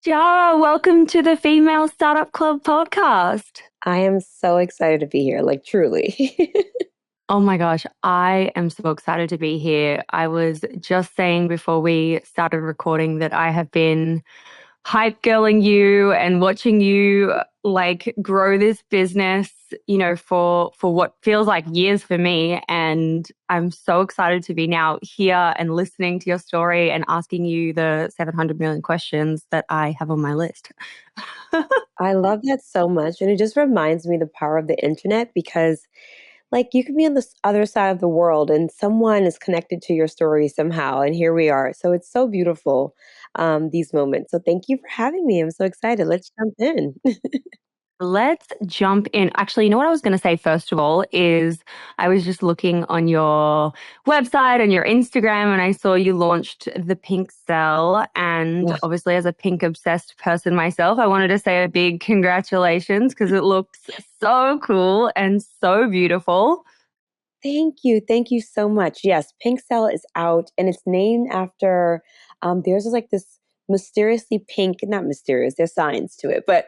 Diarrha, welcome to the Female Startup Club podcast. I am so excited to be here, like truly. Oh my gosh, I am so excited to be here. I was just saying before we started recording that I have been hype girling you and watching you like grow this business, for what feels like years for me. And I'm so excited to be now here and listening to your story and asking you the 700 million questions that I have on my list. I love that so much. And it just reminds me the power of the internet because, like, you can be on the other side of the world and someone is connected to your story somehow. And here we are. So it's so beautiful, these moments. So thank you for having me. I'm so excited. Let's jump in. Let's jump in. Actually, you know what I was going to say first of all is I was just looking on your website and your Instagram and I saw you launched the Pink Cell. And Ugh, obviously, as a pink obsessed person myself, I wanted to say a big congratulations because it looks so cool and so beautiful. thank you. Thank you so much. Yes, Pink Cell is out and it's named after there's like this mysteriously pink, not mysterious, there's science to it, but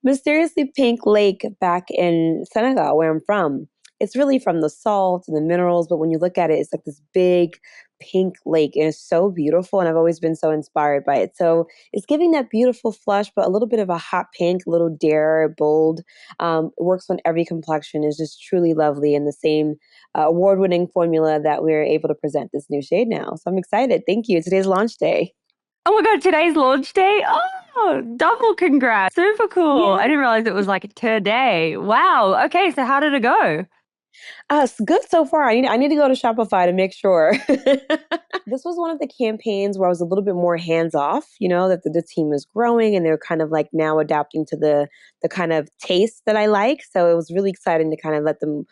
mysteriously pink lake back in Senegal, where I'm from. It's really from the salt and the minerals, but when you look at it, it's like this big pink lake and it's so beautiful. And I've always been so inspired by it. So it's giving that beautiful flush, but a little bit of a hot pink, a little dare, bold. It works on every complexion, is just truly lovely and the same award-winning formula that we're able to present this new shade now. So I'm excited. Thank you. Today's launch day. Oh my God, today's launch day. Oh, double congrats. Super cool. Yeah. I didn't realize it was like today. Wow. Okay, so how did it go? It's good so far. I need to go to Shopify to make sure. This was one of the campaigns where I was a little bit more hands off, that the team is growing and they're kind of like now adapting to the kind of taste that I like. So it was really exciting to kind of let them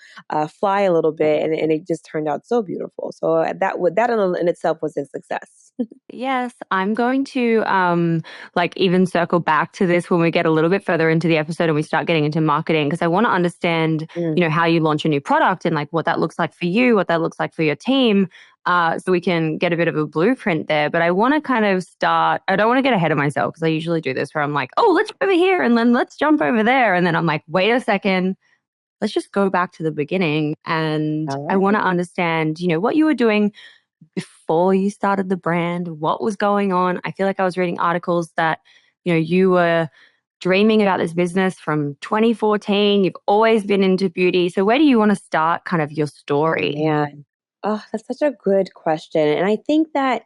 fly a little bit, and it just turned out so beautiful. So that in itself was a success. Yes, I'm going to like even circle back to this when we get a little bit further into the episode and we start getting into marketing because I want to understand, Mm. how you launch a new product and like what that looks like for you, what that looks like for your team. So we can get a bit of a blueprint there. But I want to kind of start, I don't want to get ahead of myself because I usually do this where I'm like, oh, let's go over here and then let's jump over there. And then I'm like, wait a second, let's just go back to the beginning. And All I want to right. understand, what you were doing before you started the brand, what was going on. I feel like I was reading articles that, you were dreaming about this business from 2014. You've always been into beauty. So where do you want to start kind of your story? Man. Oh, that's such a good question. And I think that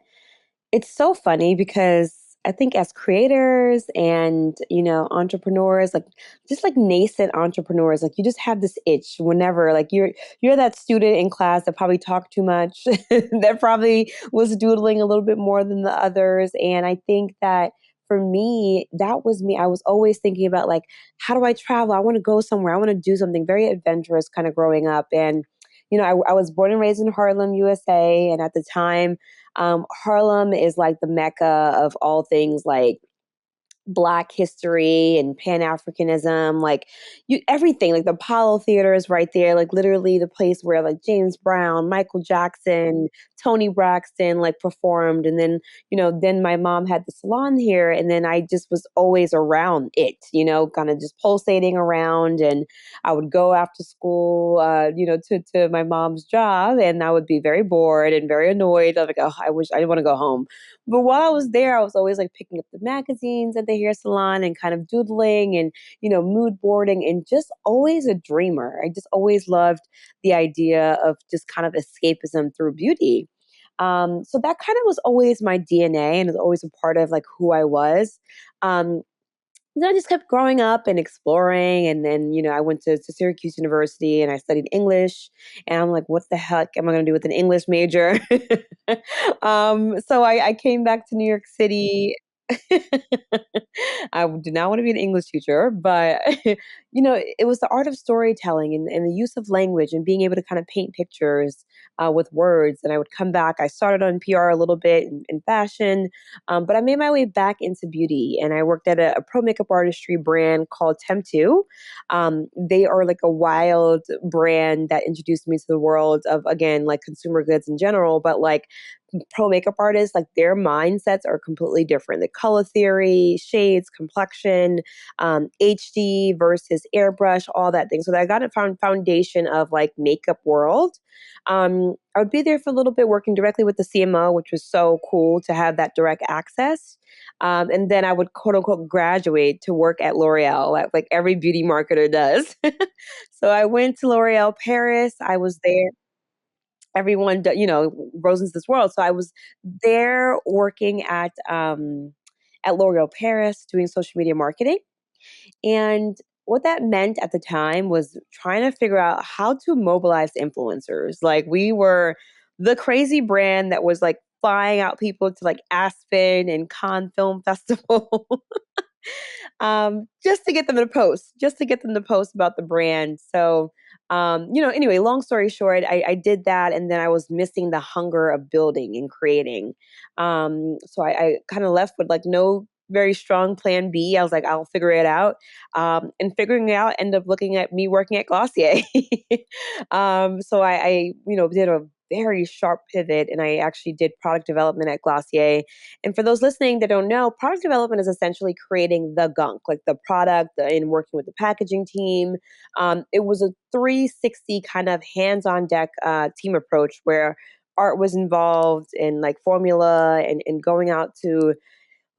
it's so funny because I think as creators and, entrepreneurs, like just like nascent entrepreneurs, like you just have this itch whenever like you're that student in class that probably talked too much, that probably was doodling a little bit more than the others. And I think that for me, that was me. I was always thinking about like, how do I travel? I want to go somewhere. I want to do something very adventurous kind of growing up. And, I was born and raised in Harlem, USA. And at the time, Harlem is like the mecca of all things like Black history and Pan Africanism, like you everything, like the Apollo Theater is right there, like literally the place where like James Brown, Michael Jackson, Tony Braxton like performed. And then, then my mom had the salon here, and then I just was always around it, kind of just pulsating around. And I would go after school, to my mom's job, and I would be very bored and very annoyed. I'm like, oh, I wish I didn't want to go home. But while I was there, I was always like picking up the magazines at the hair salon and kind of doodling and, mood boarding, and just always a dreamer. I just always loved the idea of just kind of escapism through beauty. So that kind of was always my DNA and was always a part of like who I was. Um, then I just kept growing up and exploring. And then, I went to Syracuse University and I studied English. And I'm like, what the heck am I going to do with an English major? So I came back to New York City. I did not want to be an English teacher, but it was the art of storytelling and the use of language and being able to kind of paint pictures with words. And I would come back. I started on PR a little bit in fashion, but I made my way back into beauty, and I worked at a pro makeup artistry brand called Temp2. They are like a wild brand that introduced me to the world of, again, like consumer goods in general, but like pro makeup artists, like their mindsets are completely different. The color theory, shades, complexion, HD versus airbrush, all that thing. So I got a foundation of like makeup world. I would be there for a little bit working directly with the CMO, which was so cool to have that direct access. And then I would quote unquote graduate to work at L'Oreal, like every beauty marketer does. So I went to L'Oreal Paris. I was there. Everyone, rose into this world. So I was there working at L'Oreal Paris doing social media marketing. And what that meant at the time was trying to figure out how to mobilize influencers. Like we were the crazy brand that was like flying out people to like Aspen and Cannes Film Festival just to get them to post, just to get them to post about the brand. So, anyway, long story short, I did that, and then I was missing the hunger of building and creating. So I kind of left with like no very strong plan B. I was like, I'll figure it out. And figuring it out, ended up looking at me working at Glossier. So I did a very sharp pivot, and I actually did product development at Glossier. And for those listening that don't know, product development is essentially creating the gunk, like the product and working with the packaging team. It was a 360 kind of hands on deck team approach where art was involved in like formula and going out to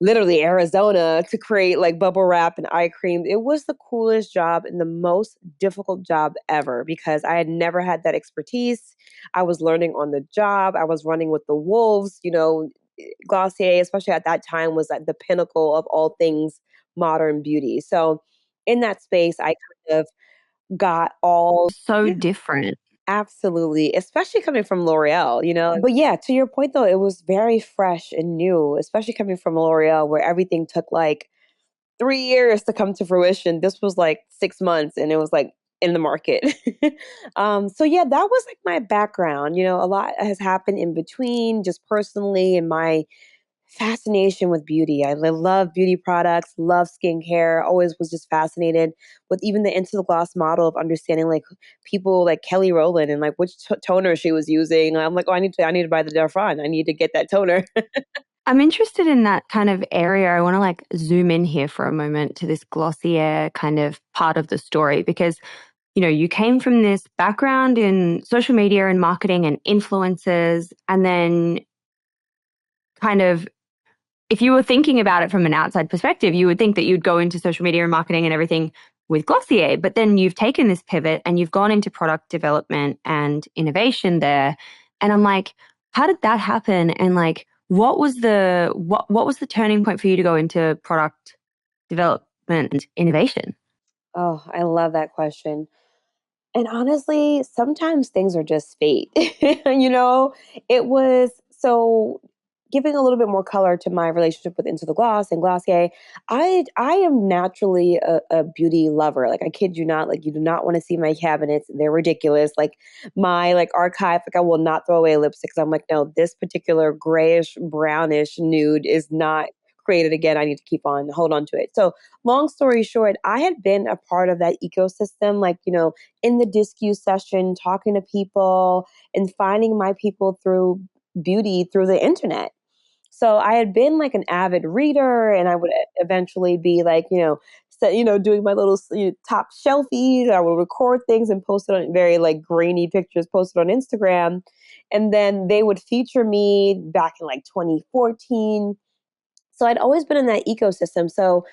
literally Arizona to create like bubble wrap and eye cream. It was the coolest job and the most difficult job ever because I had never had that expertise. I was learning on the job. I was running with the wolves. Glossier, especially at that time, was at the pinnacle of all things modern beauty. So in that space, I kind of got all. So Yeah, different. absolutely, especially coming from L'Oreal, you know? But yeah, to your point though, it was very fresh and new, especially coming from L'Oreal where everything took like 3 years to come to fruition. This was like 6 months and it was like in the market. So yeah, that was like my background. A lot has happened in between just personally in my fascination with beauty. I love beauty products, love skincare, always was just fascinated with even the into the gloss model of understanding like people like Kelly Rowland and like which toner she was using. I'm like, oh, I need to buy the Darfron. I need to get that toner. I'm interested in that kind of area. I want to like zoom in here for a moment to this Glossier kind of part of the story because, you came from this background in social media and marketing and influencers, and then kind of if you were thinking about it from an outside perspective, you would think that you'd go into social media and marketing and everything with Glossier, but then you've taken this pivot and you've gone into product development and innovation there. And I'm like, how did that happen? And like, what was the turning point for you to go into product development and innovation? Oh, I love that question. And honestly, sometimes things are just fate. you know, it was so giving a little bit more color to my relationship with Into the Gloss and Glossier. I am naturally a beauty lover. Like I kid you not, like you do not want to see my cabinets. They're ridiculous. Like my like archive, like I will not throw away lipstick because I'm like, no, this particular grayish brownish nude is not created again. I need to keep on hold on to it. So long story short, I had been a part of that ecosystem, like, in the discu session, talking to people and finding my people through beauty through the internet. So I had been like an avid reader and I would eventually be like, doing my little top shelfies. I would record things and post it on very like grainy pictures, post it on Instagram. And then they would feature me back in like 2014. So I'd always been in that ecosystem. So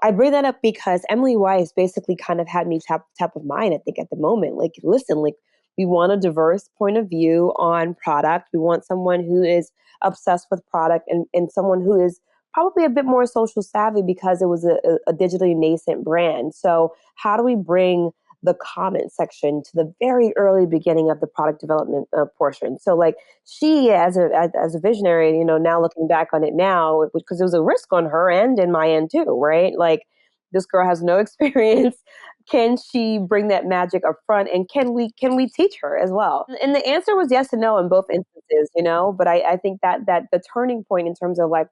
I bring that up because Emily Weiss basically kind of had me top of mind, I think, at the moment. Like, listen, like we want a diverse point of view on product. We want someone who is obsessed with product and someone who is probably a bit more social savvy because it was a digitally nascent brand. So how do we bring the comment section to the very early beginning of the product development portion? So like she as a visionary, now looking back on it now, because it was a risk on her end and my end too, right? Like this girl has no experience. Can she bring that magic up front, and can we teach her as well? And the answer was yes and no in both instances, but I think that the turning point in terms of like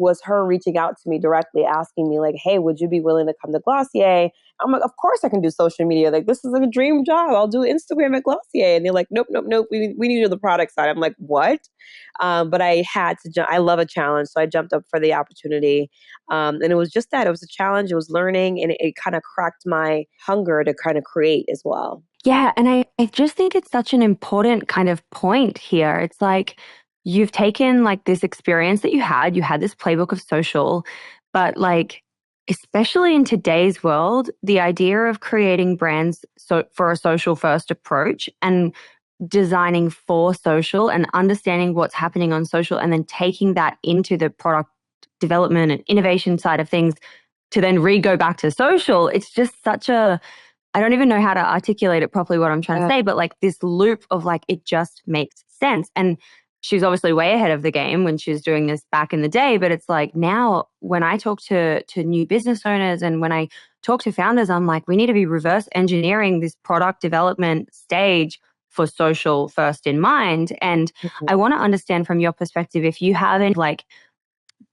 was her reaching out to me directly, asking me like, "Hey, would you be willing to come to Glossier?" I'm like, "Of course I can do social media. Like, this is like a dream job. I'll do Instagram at Glossier." And they're like, "Nope, nope, nope. We need you on the product side." I'm like, "What?" But I had to jump. I love a challenge, so I jumped up for the opportunity. And it was just that, it was a challenge. It was learning, and it kind of cracked my hunger to kind of create as well. Yeah, and I just think it's such an important kind of point here. It's like you've taken like this experience that you had this playbook of social, but like especially in today's world, the idea of creating brands so for a social first approach and designing for social and understanding what's happening on social and then taking that into the product development and innovation side of things to then re-go back to social, it's just such a I don't even know how to articulate it properly what I'm trying to Yeah. say, but like this loop of like it just makes sense. And she's obviously way ahead of the game when she was doing this back in the day, but it's like now when I talk to new business owners and when I talk to founders, I'm like, we need to be reverse engineering this product development stage for social first in mind. And I want to understand from your perspective if you have any like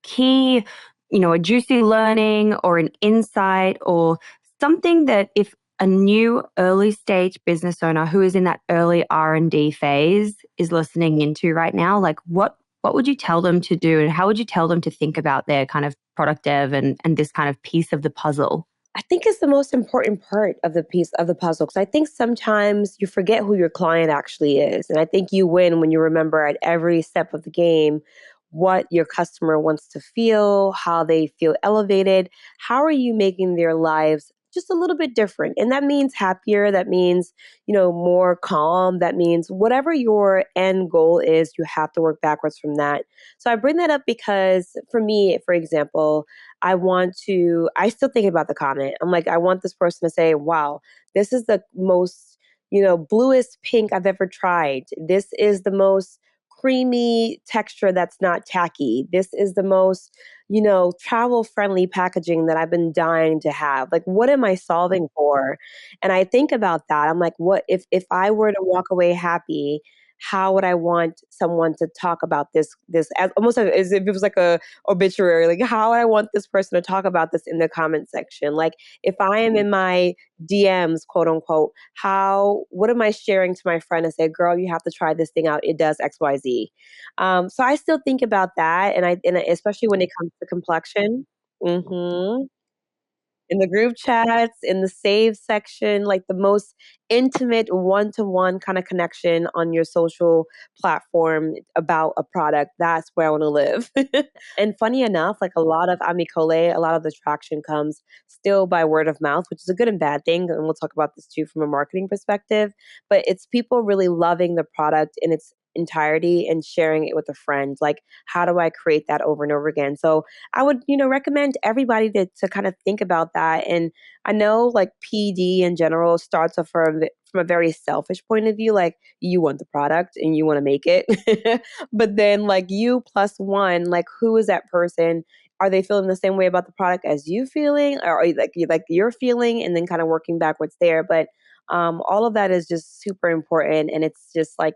key, a juicy learning or an insight or something that if a new early stage business owner who is in that early R&D phase is listening into right now, like what would you tell them to do and how would you tell them to think about their kind of product dev and this kind of piece of the puzzle? I think it's the most important part of the piece of the puzzle because I think sometimes you forget who your client actually is. And I think you win when you remember at every step of the game what your customer wants to feel, how they feel elevated. How are you making their lives just a little bit different? And that means happier, that means, more calm, that means whatever your end goal is, you have to work backwards from that. So I bring that up because for me, for example, I still think about the comment. I'm like, I want this person to say, wow, this is the most, bluest pink I've ever tried. This is the most creamy texture that's not tacky. This is the most, travel friendly packaging that I've been dying to have. Like, what am I solving for? And I think about that. I'm like, what if I were to walk away happy? How would I want someone to talk about this as almost as if it was like a obituary? Like, how would I want this person to talk about this in the comment section? Like, if I am in my DMs, quote unquote, what am I sharing to my friend and say, girl, you have to try this thing out. It does XYZ. So I still think about that, and especially when it comes to complexion. Hmm. In the group chats, in the save section, like the most intimate one-to-one kind of connection on your social platform about a product, that's where I want to live. And funny enough, like a lot of Ami Colé, a lot of the traction comes still by word of mouth, which is a good and bad thing. And we'll talk about this too from a marketing perspective. But it's people really loving the product in its entirety and sharing it with a friend. Like, how do I create that over and over again? So I would, recommend everybody to kind of think about that. And I know like PD in general starts off from a very selfish point of view. Like, you want the product and you want to make it. But then like you plus one, like who is that person? Are they feeling the same way about the product as you feeling? Or are you like you're feeling and then kind of working backwards there? But all of that is just super important. And it's just like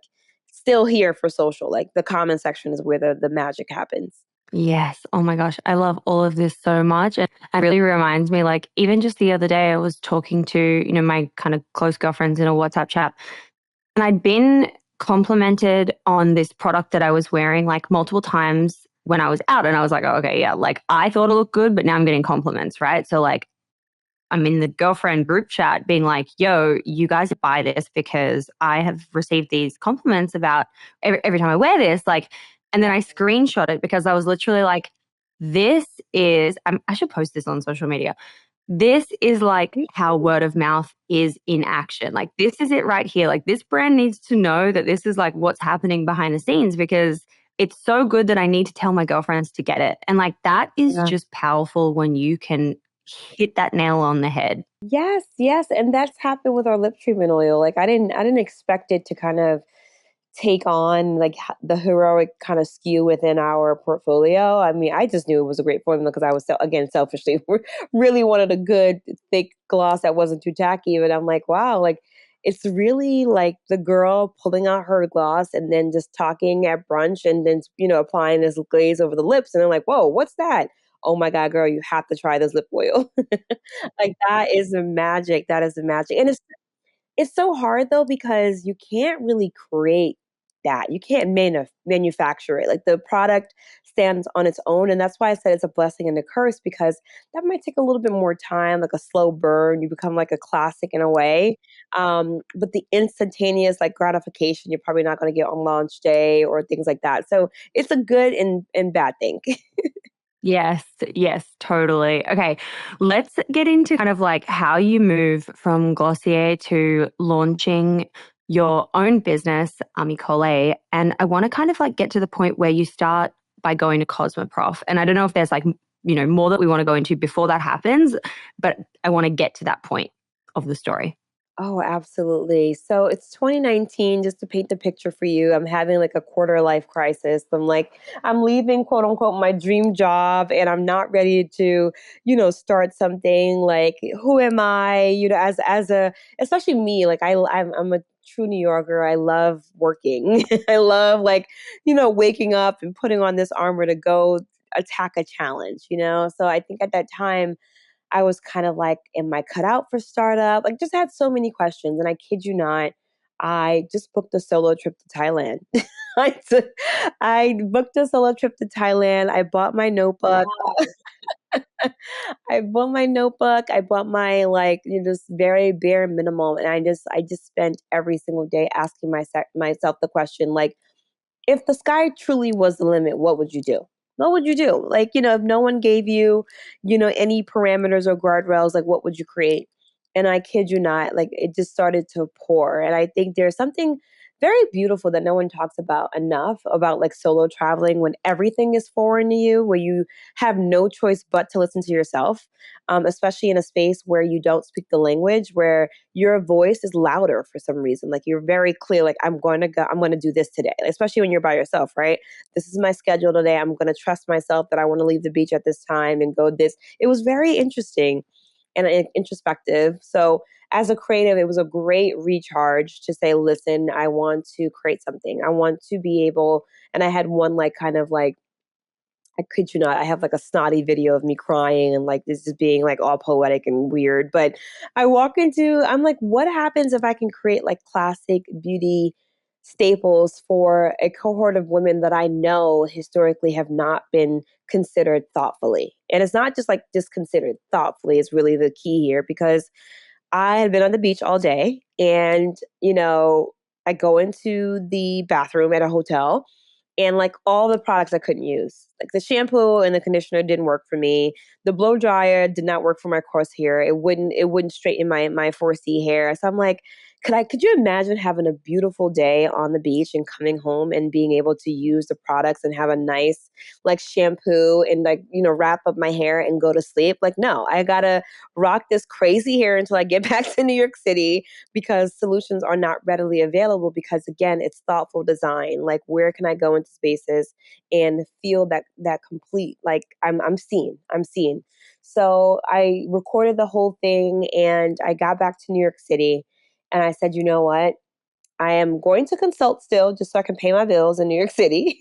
still here for social. Like the comment section is where the magic happens. Yes. Oh my gosh. I love all of this so much. And it really reminds me, like, even just the other day, I was talking to, my kind of close girlfriends in a WhatsApp chat, and I'd been complimented on this product that I was wearing like multiple times when I was out. And I was like, oh, okay, yeah, like I thought it looked good, but now I'm getting compliments, right? So, like, I'm in the girlfriend group chat being like, yo, you guys buy this because I have received these compliments about every time I wear this. Like, and then I screenshot it because I was literally like, this is, I should post this on social media. This is like how word of mouth is in action. Like, this is it right here. Like, this brand needs to know that this is like what's happening behind the scenes because it's so good that I need to tell my girlfriends to get it. And like, that is Yeah. just powerful when you can hit that nail on the head. Yes, yes, and that's happened with our lip treatment oil. Like I didn't expect it to kind of take on like the heroic kind of skew within our portfolio. I mean, I just knew it was a great formula because I was again selfishly really wanted a good thick gloss that wasn't too tacky. But I'm like, wow, like it's really like the girl pulling out her gloss and then just talking at brunch and then, applying this glaze over the lips. And I'm like, whoa, what's that? Oh my God, girl, you have to try this lip oil. Like that is the magic. That is the magic. And it's so hard though because you can't really create that. You can't manufacture it. Like the product stands on its own, and that's why I said it's a blessing and a curse because that might take a little bit more time, like a slow burn. You become like a classic in a way, but the instantaneous like gratification you're probably not going to get on launch day or things like that. So it's a good and bad thing. Yes, yes, totally. Okay, let's get into kind of like how you move from Glossier to launching your own business, Ami Colé. And I want to kind of like get to the point where you start by going to Cosmoprof. And I don't know if there's like, more that we want to go into before that happens, but I want to get to that point of the story. Oh, absolutely. So it's 2019, just to paint the picture for you. I'm having like a quarter life crisis. I'm leaving, quote unquote, my dream job, and I'm not ready to, start something. Like, who am I? Especially me, like I'm a true New Yorker. I love working. I love waking up and putting on this armor to go attack a challenge. So I think at that time, I was kind of like, am I cut out for startup? Like, just had so many questions. And I kid you not, I just booked a solo trip to Thailand. I, took, I booked a solo trip to Thailand. I bought my notebook. Wow. I bought my notebook. I bought my just very bare minimum, and I just spent every single day asking myself the question like, if the sky truly was the limit, what would you do? What would you do? If no one gave you, any parameters or guardrails, like what would you create? And I kid you not, like it just started to pour. And I think there's something very beautiful that no one talks about enough about like solo traveling when everything is foreign to you, where you have no choice but to listen to yourself, especially in a space where you don't speak the language, where your voice is louder for some reason. Like you're very clear, like I'm going to do this today, especially when you're by yourself, right? This is my schedule today. I'm going to trust myself that I want to leave the beach at this time and go this. It was very interesting and introspective. So as a creative, it was a great recharge to say, listen, I want to create something. I want to be able, and I had one like kind of like I kid you not, I have like a snotty video of me crying and like this is being like all poetic and weird. But I'm like, what happens if I can create like classic beauty staples for a cohort of women that I know historically have not been considered thoughtfully? And it's not just considered thoughtfully is really the key here because I had been on the beach all day and, I go into the bathroom at a hotel and like all the products I couldn't use. Like the shampoo and the conditioner didn't work for me. The blow dryer did not work for my coarse hair. It wouldn't straighten my 4C hair. So I'm like, could you imagine having a beautiful day on the beach and coming home and being able to use the products and have a nice like shampoo and like, wrap up my hair and go to sleep? Like, no, I gotta rock this crazy hair until I get back to New York City because solutions are not readily available because again it's thoughtful design. Like where can I go into spaces and feel that complete like I'm seen. So I recorded the whole thing and I got back to New York City and I said, you know what, I am going to consult still just so I can pay my bills in New York City.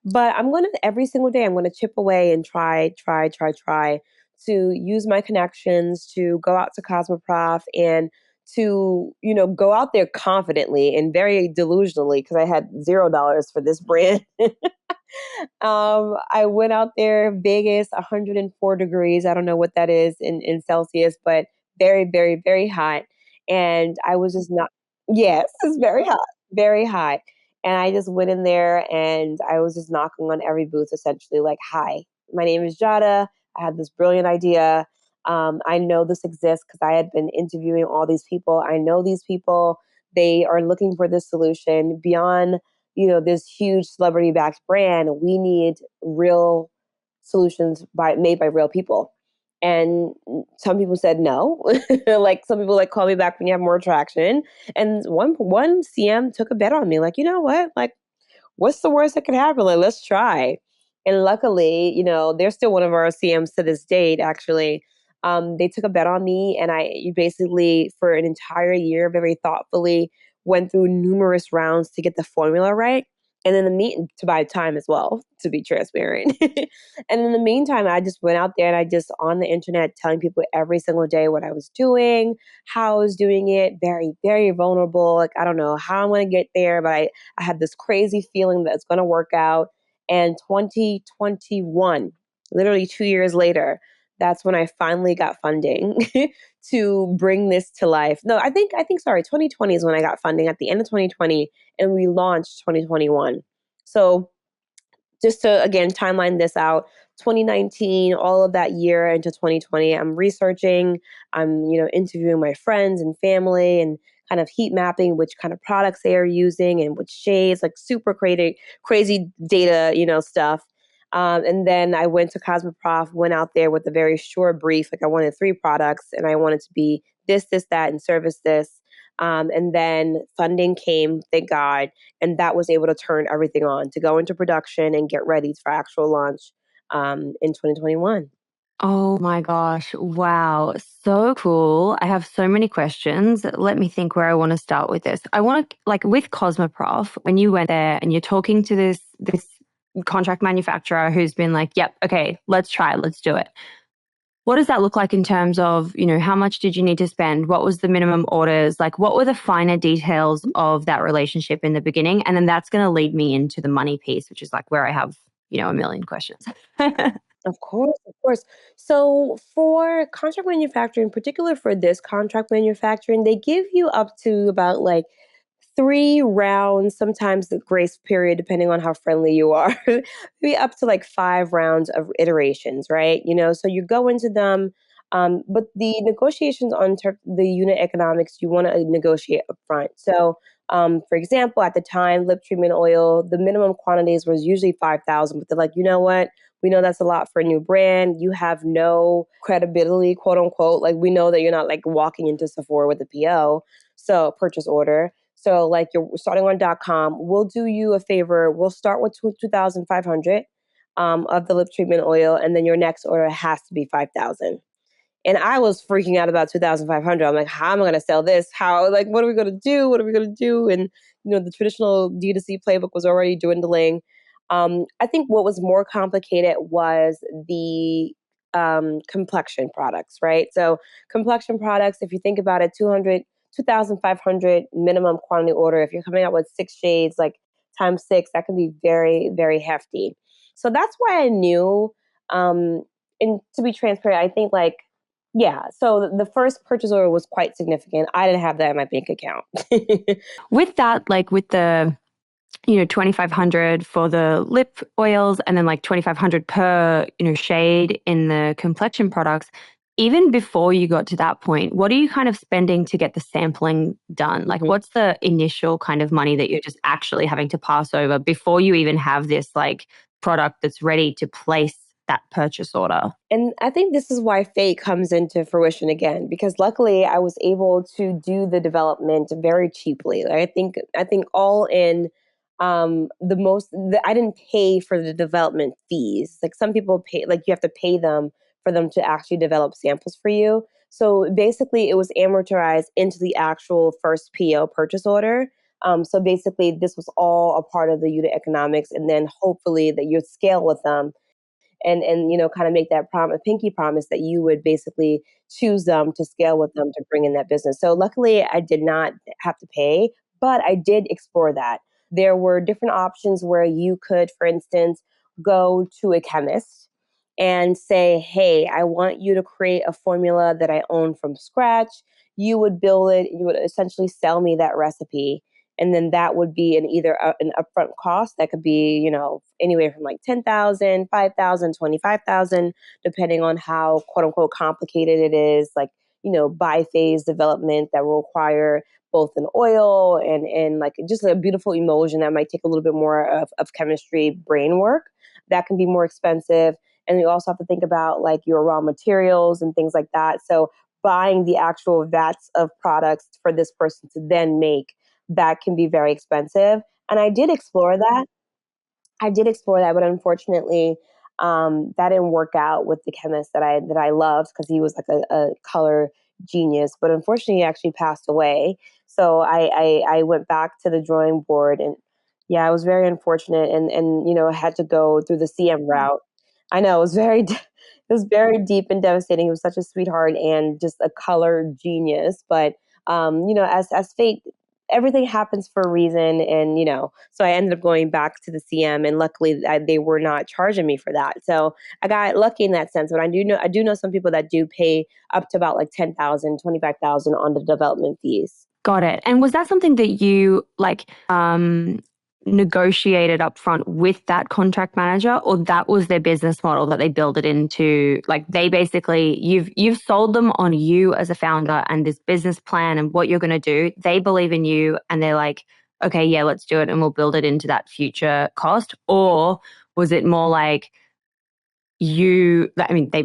But I'm going to, every single day, I'm going to chip away and try to use my connections to go out to Cosmoprof and to, go out there confidently and very delusionally because I had $0 for this brand. I went out there, Vegas, 104 degrees. I don't know what that is in Celsius, but very, very, very hot. And I was just not, yes, it's very hot, very hot. And I just went in there and I was just knocking on every booth, essentially, like, hi, my name is Jada. I had this brilliant idea. I know this exists because I had been interviewing all these people. I know these people. They are looking for this solution beyond this huge celebrity backed brand. We need real solutions made by real people. And some people said no. Like some people like call me back when you have more traction. And one CM took a bet on me, like, you know what? Like, what's the worst that could happen? Like, let's try. And luckily, they're still one of our CMs to this date, actually. They took a bet on me, and you basically, for an entire year, very thoughtfully went through numerous rounds to get the formula right. And in the mean to buy time as well, to be transparent. And in the meantime, I just went out there and I just on the internet telling people every single day what I was doing, how I was doing it, very, very vulnerable. Like, I don't know how I'm going to get there, but I had this crazy feeling that it's going to work out. And 2021, literally 2 years later, that's when I finally got funding to bring this to life. No, sorry, 2020 is when I got funding at the end of 2020, and we launched 2021. So just to again timeline this out, 2019, all of that year into 2020, I'm researching, I'm interviewing my friends and family and kind of heat mapping which kind of products they are using and which shades, like super crazy data, stuff. And then I went to Cosmoprof, went out there with a very short brief, like I wanted 3 products and I wanted to be this, that, and service this. And then funding came, thank God, and that was able to turn everything on to go into production and get ready for actual launch in 2021. Oh my gosh. Wow. So cool. I have so many questions. Let me think where I want to start with this. I want to like with Cosmoprof, when you went there and you're talking to this contract manufacturer who's been like, "Yep, okay, let's try, let's do it." What does that look like in terms of, how much did you need to spend? What was the minimum orders? Like, what were the finer details of that relationship in the beginning? And then that's going to lead me into the money piece, which is like where I have, a million questions. Of course, of course. So for contract manufacturing, in particular for this contract manufacturing, they give you up to about like 3 rounds, sometimes the grace period, depending on how friendly you are, maybe up to like 5 rounds of iterations, right? So you go into them, but the negotiations on the unit economics, you want to negotiate upfront. So, for example, at the time, lip treatment oil, the minimum quantities was usually 5,000, but they're like, you know what? We know that's a lot for a new brand. You have no credibility, quote unquote. Like, we know that you're not like walking into Sephora with a PO, so purchase order. So like you're starting on .com, we'll do you a favor. We'll start with 2,500 of the lip treatment oil, and then your next order has to be 5,000. And I was freaking out about 2,500. I'm like, how am I going to sell this? How, like, what are we going to do? What are we going to do? And, the traditional D2C playbook was already dwindling. I think what was more complicated was the complexion products, right? So, complexion products, if you think about it, 2,500 minimum quantity order. If you're coming out with 6 shades, like times 6, that can be very, very hefty. So, that's why I knew. And to be transparent, I think like yeah. So the first purchase order was quite significant. I didn't have that in my bank account. With that, like with the 2,500 for the lip oils and then like 2,500 per, shade in the complexion products. Even before you got to that point, what are you kind of spending to get the sampling done? Like, what's the initial kind of money that you're just actually having to pass over before you even have this like product that's ready to place that purchase order? And I think this is why fate comes into fruition again, because luckily I was able to do the development very cheaply. Like, I think all in I didn't pay for the development fees. Like some people pay, like you have to pay them for them to actually develop samples for you. So basically it was amortized into the actual first PO purchase order. So basically this was all a part of the unit economics, and then hopefully that you'd scale with them and kind of make that pinky promise that you would basically choose them to scale with them to bring in that business. So luckily I did not have to pay, but I did explore that. There were different options where you could, for instance, go to a chemist and say, hey, I want you to create a formula that I own from scratch. You would build it, you would essentially sell me that recipe, and then that would be an upfront cost that could be anywhere from like 10,000, 5,000, 25,000, depending on how quote unquote complicated it is, like biphase development that will require both an oil and like just a beautiful emulsion that might take a little bit more of chemistry brain work. That can be more expensive. And you also have to think about like your raw materials and things like that. So buying the actual vats of products for this person to then make, that can be very expensive. And I did explore that. But unfortunately, That didn't work out with the chemist that I loved because he was like a color genius. But unfortunately, he actually passed away. So I went back to the drawing board, and yeah, I was very unfortunate, and I had to go through the CM route. I know it was it was very deep and devastating. He was such a sweetheart and just a color genius. But as fate, everything happens for a reason, and so I ended up going back to the CM, and luckily they were not charging me for that. So I got lucky in that sense. But I do know some people that do pay up to about like 10,000, 25,000 on the development fees. Got it. And was that something that you negotiated up front with that contract manager, or that was their business model that they build it into? Like they basically you've sold them on you as a founder and this business plan and what you're going to do. They believe in you and they're like, okay, yeah, let's do it and we'll build it into that future cost. Or was it more like they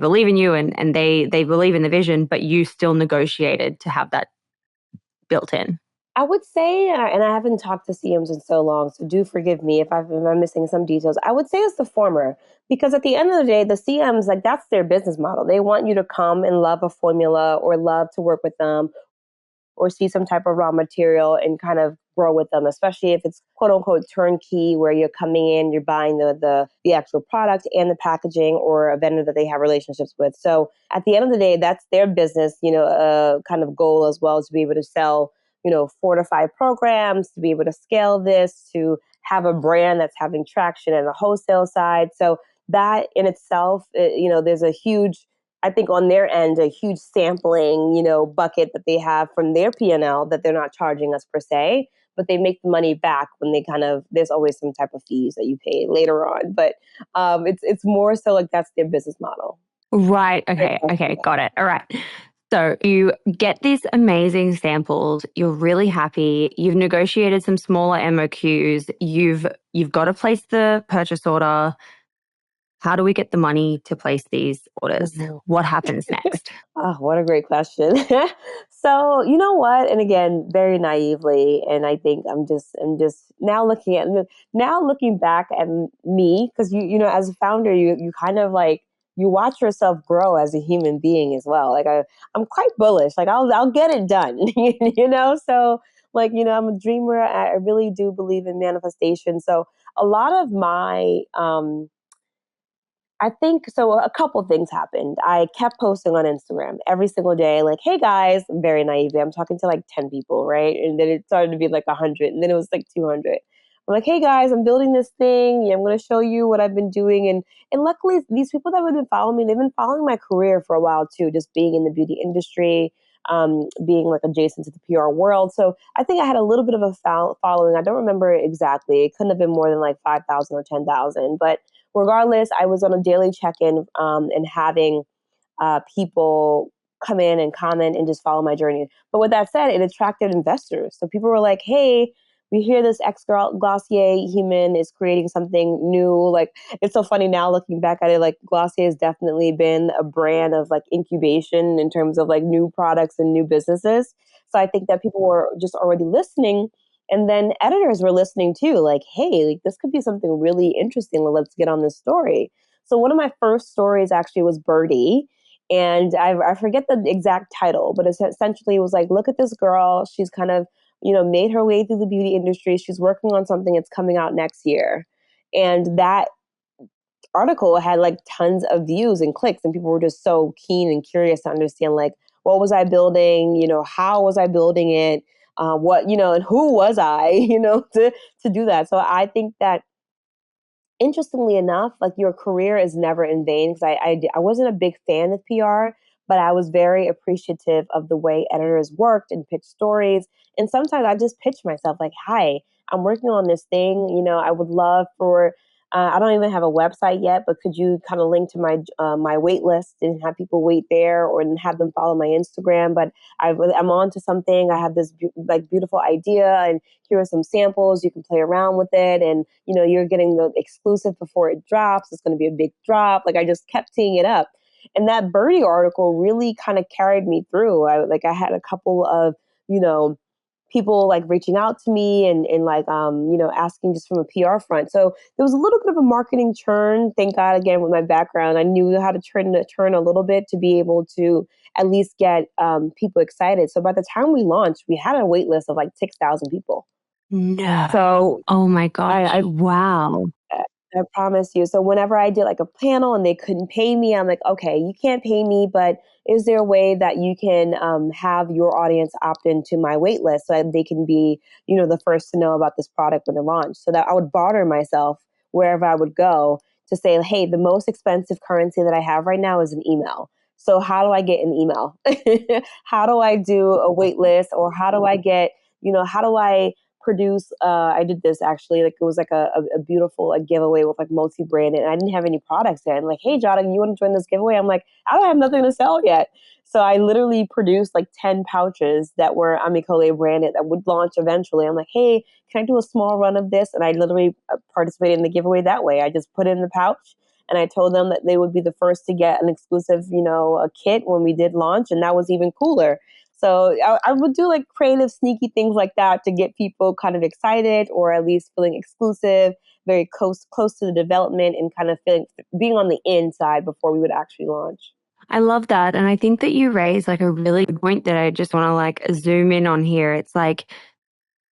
believe in you and they believe in the vision, but you still negotiated to have that built in? I would say, and I haven't talked to CMs in so long, so do forgive me if I'm missing some details. I would say it's the former, because at the end of the day, the CMs, like, that's their business model. They want you to come and love a formula or love to work with them or see some type of raw material and kind of grow with them, especially if it's quote unquote turnkey, where you're coming in, you're buying the actual product and the packaging, or a vendor that they have relationships with. So at the end of the day, that's their business, kind of goal as well, to be able to sell, 4 to 5 programs, to be able to scale this, to have a brand that's having traction in the wholesale side. So that in itself, there's a huge, I think on their end, a huge sampling, bucket that they have from their P&L that they're not charging us per se, but they make the money back when they there's always some type of fees that you pay later on. But it's more so like that's their business model. Right. Okay. Okay. Got it. All right. So you get these amazing samples. You're really happy. You've negotiated some smaller MOQs. You've got to place the purchase order. How do we get the money to place these orders? Mhm. What happens next? Oh, what a great question. So, you know what? And again, very naively, and I think I'm just now looking back at me, because as a founder, you kind of like, you watch yourself grow as a human being as well. Like I'm quite bullish. Like I'll get it done, So like, I'm a dreamer. I really do believe in manifestation. So a lot of my I think so. A couple things happened. I kept posting on Instagram every single day, like, "Hey guys," very naively, I'm talking to like 10 people, right? And then it started to be like 100, and then it was like 200. I'm like, "Hey guys, I'm building this thing. Yeah, I'm going to show you what I've been doing." And luckily, these people that have been following me, they've been following my career for a while too, just being in the beauty industry, being like adjacent to the PR world. So I think I had a little bit of a following. I don't remember exactly. It couldn't have been more than like 5,000 or 10,000, but regardless, I was on a daily check-in, and having people come in and comment and just follow my journey. But with that said, it attracted investors. So people were like, "Hey, we hear this X Glossier human is creating something new." Like, it's so funny now looking back at it. Like, Glossier has definitely been a brand of like incubation in terms of like new products and new businesses. So I think that people were just already listening, and then editors were listening too, like, "Hey, like, this could be something really interesting. Let's get on this story." So one of my first stories actually was Birdie. And I forget the exact title, but essentially it was like, look at this girl. She's kind of, made her way through the beauty industry. She's working on something that's coming out next year. And that article had like tons of views and clicks, and people were just so keen and curious to understand, like, what was I building, how was I building it, what, and who was I, to do that. So I think that, interestingly enough, like, your career is never in vain, because I wasn't a big fan of PR, but I was very appreciative of the way editors worked and pitched stories. And sometimes I just pitch myself like, "Hi, I'm working on this thing. I would love for, I don't even have a website yet, but could you kind of link to my wait list and have people wait there, or and have them follow my Instagram? But I'm on to something. I have this like beautiful idea, and here are some samples. You can play around with it, and you're getting the exclusive before it drops. It's going to be a big drop." Like, I just kept teeing it up, and that Birdie article really kind of carried me through. I had a couple of, you know people like reaching out to me and like, asking just from a PR front. So there was a little bit of a marketing churn. Thank God, again, with my background, I knew how to turn a little bit to be able to at least get people excited. So by the time we launched, we had a wait list of like 6,000 people. No. So Oh my gosh. I Wow. I promise you. So whenever I did like a panel and they couldn't pay me, I'm like, okay, you can't pay me, but is there a way that you can have your audience opt into my wait list so that they can be, the first to know about this product when it launched? So that I would barter myself wherever I would go to say, hey, the most expensive currency that I have right now is an email. So how do I get an email? How do I do a wait list, or how do I get, how do I produce I did this actually, like it was like a beautiful like giveaway with like multi-branded, and I didn't have any products yet. And like, hey Jada, you want to join this giveaway? I'm like, I don't have nothing to sell yet. So I literally produced like 10 pouches that were Ami Colé branded that would launch eventually. I'm like, hey, can I do a small run of this? And I literally participated in the giveaway that way. I just put it in the pouch and I told them that they would be the first to get an exclusive, a kit when we did launch. And that was even cooler. So I would do like creative, sneaky things like that to get people kind of excited, or at least feeling exclusive, very close to the development, and kind of being on the inside before we would actually launch. I love that. And I think that you raise like a really good point that I just want to like zoom in on here. It's like,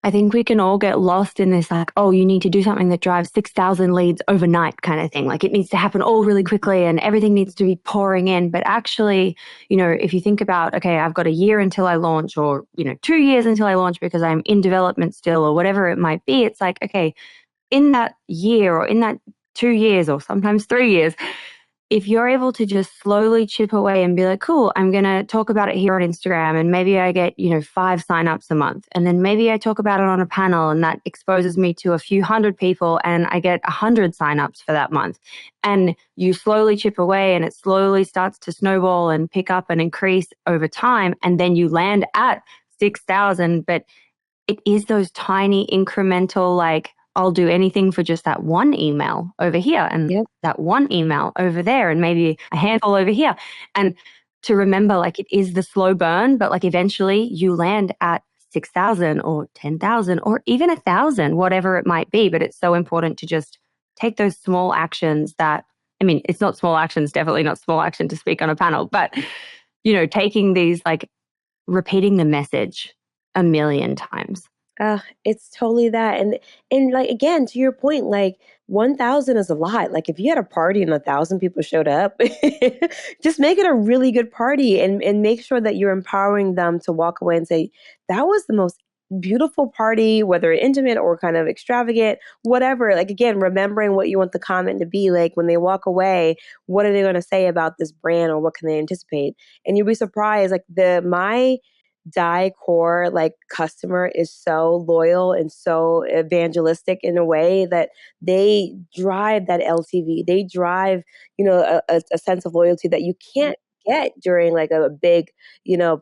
I think we can all get lost in this, like, oh, you need to do something that drives 6,000 leads overnight kind of thing. Like it needs to happen all really quickly and everything needs to be pouring in. But actually, if you think about, okay, I've got a year until I launch, or, 2 years until I launch because I'm in development still, or whatever it might be, it's like, okay, in that year or in that 2 years or sometimes 3 years, if you're able to just slowly chip away and be like, cool, I'm going to talk about it here on Instagram, and maybe I get, 5 signups a month. And then maybe I talk about it on a panel and that exposes me to a few hundred people and I get 100 signups for that month. And you slowly chip away and it slowly starts to snowball and pick up and increase over time. And then you land at 6,000. But it is those tiny incremental, like, I'll do anything for just that one email over here and Yep. that one email over there and maybe a handful over here. And to remember, like, it is the slow burn, but like eventually you land at 6,000 or 10,000 or even 1,000, whatever it might be. But it's so important to just take those small actions that, I mean, it's not small actions, definitely not small action to speak on a panel, but, taking these, like, repeating the message a million times. It's totally that. And like, again, to your point, like 1,000 is a lot. Like if you had a party and 1,000 people showed up, just make it a really good party, and make sure that you're empowering them to walk away and say, that was the most beautiful party, whether intimate or kind of extravagant, whatever. Like again, remembering what you want the comment to be, like when they walk away, what are they going to say about this brand, or what can they anticipate? And you'll be surprised, like my die core like customer is so loyal and so evangelistic in a way that they drive that LTV. They drive, a sense of loyalty that you can't get during like a big,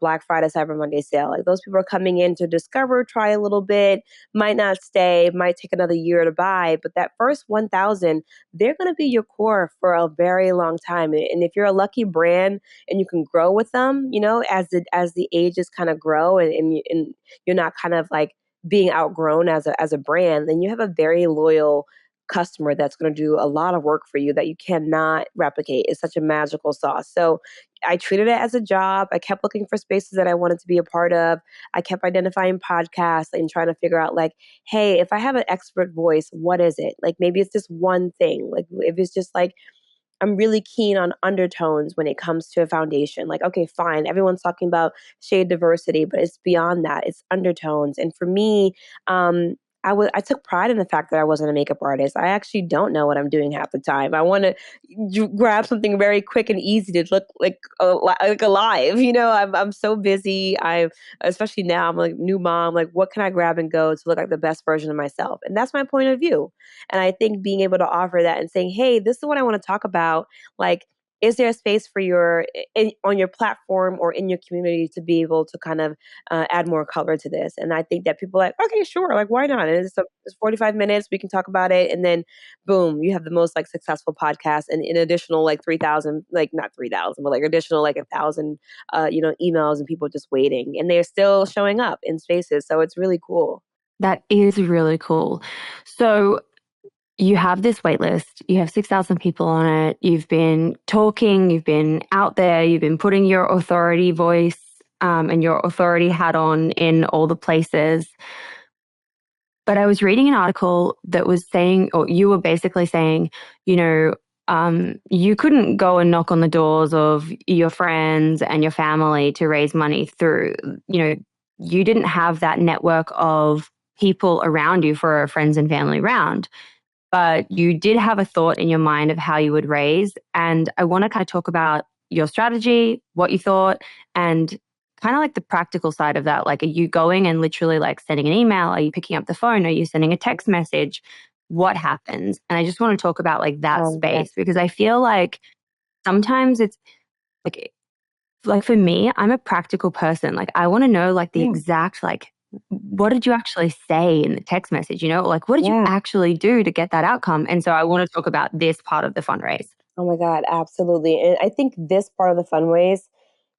Black Friday, Cyber Monday sale. Like those people are coming in to discover, try a little bit, might not stay, might take another year to buy, but that first 1,000, they're going to be your core for a very long time. And if you're a lucky brand and you can grow with them, as the ages kind of grow, and you're not kind of like being outgrown as a brand, then you have a very loyal customer that's going to do a lot of work for you that you cannot replicate. It's such a magical sauce. So I treated it as a job. I kept looking for spaces that I wanted to be a part of. I kept identifying podcasts and trying to figure out like, hey, if I have an expert voice, what is it? Like maybe it's just one thing. Like if it's just like, I'm really keen on undertones when it comes to a foundation. Like, okay, fine, everyone's talking about shade diversity, but it's beyond that. It's undertones. And for me, I took pride in the fact that I wasn't a makeup artist. I actually don't know what I'm doing half the time. I want to grab something very quick and easy to look like alive. I'm so busy. I Especially now, I'm like new mom. Like, what can I grab and go to look like the best version of myself? And that's my point of view. And I think being able to offer that and saying, hey, this is what I want to talk about. Like, is there a space for on your platform or in your community to be able to kind of add more color to this? And I think that people are like, okay, sure, like why not? And it's 45 minutes, we can talk about it, and then boom, you have the most like successful podcast, and an additional like 3,000, like not 3,000, but like additional like 1,000, emails and people just waiting, and they're still showing up in spaces. So it's really cool. That is really cool. So you have this wait list, you have 6,000 people on it, you've been talking, you've been out there, you've been putting your authority voice and your authority hat on in all the places. But I was reading an article that was saying, or you were basically saying, you know, you couldn't go and knock on the doors of your friends and your family to raise money through, you know, you didn't have that network of people around you for a friends and family round, but you did have a thought in your mind of how you would raise. And I want to kind of talk about your strategy, what you thought, and kind of like the practical side of that. Like, are you going and literally like sending an email? Are you picking up the phone? Are you sending a text message? What happens? And I just want to talk about like that Yes. space because I feel like sometimes it's like for me, I'm a practical person. Like I want to know like the Yeah. exact like what did you actually say in the text message? You know, like what did you Yeah. actually do to get that outcome? And so I want to talk about this part of the fundraise. Oh my God, absolutely. And I think this part of the funways